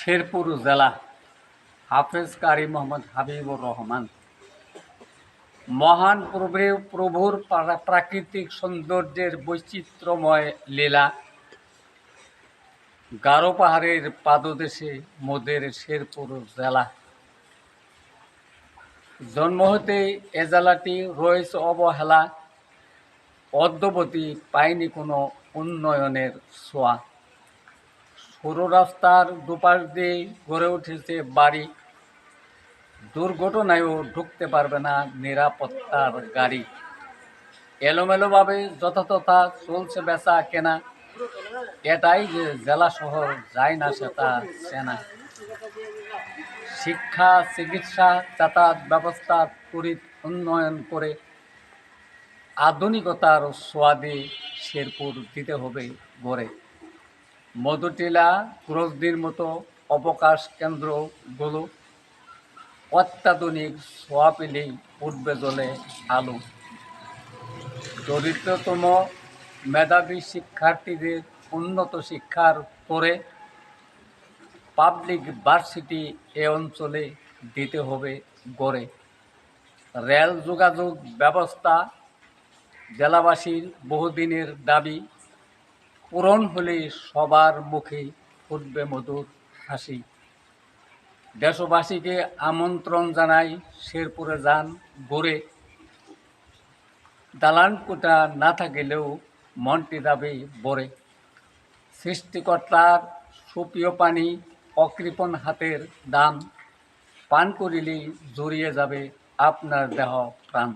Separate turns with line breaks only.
শেরপুর জেলা হাফেজ কারি মোহাম্মদ হাবিবুর রহমান। মহান প্রভুর প্রাকৃতিক সৌন্দর্যের বৈচিত্র্যময় লীলা, গারো পাহাড়ের পাদদেশে মোদের শেরপুর জেলা। জন্ম হতে এ জেলাটি রয়েছে অবহেলা, অদ্যবধি পায়নি কোনো উন্নয়নের ছোঁয়া। সরু রাস্তার দুপাশ দিয়ে গড়ে উঠেছে বাড়ি, দুর্ঘটনায়ও ঢুকতে পারবে না নিরাপত্তার গাড়ি। এলোমেলোভাবে যথাযথা চলছে বেচা কেনা, এটাই যে জেলা শহর যায় না সেটা চেনা। শিক্ষা, চিকিৎসা, যাতায়াত ব্যবস্থা তড়িৎ উন্নয়ন করে আধুনিকতার সোয়াদে শেরপুর দিতে হবে গড়ে। মধুটিলা, ক্রোজদির মতো অবকাশ কেন্দ্রগুলো অত্যাধুনিক ছোঁয়া পেলেই উঠবে জ্বলে আলো। দরিদ্রতম মেধাবী শিক্ষার্থীদের উন্নত শিক্ষার পরে পাবলিক ভার্সিটি এ অঞ্চলে দিতে হবে গড়ে। রেল যোগাযোগ ব্যবস্থা জেলাবাসীর বহুদিনের দাবি, পূরণ হলে সবার মুখে ফুটবে মধুর হাসি। দেশবাসীকে আমন্ত্রণ জানাই শেরপুরে যান ঘুরে, দালানকোঠা না থাকিলেও মনটি যাবে ভরে। সৃষ্টিকর্তার সুপ্রিয় পানি, অকৃপণ হাতের দান, পান করিলেই জড়িয়ে যাবে আপনার দেহ প্রাণ।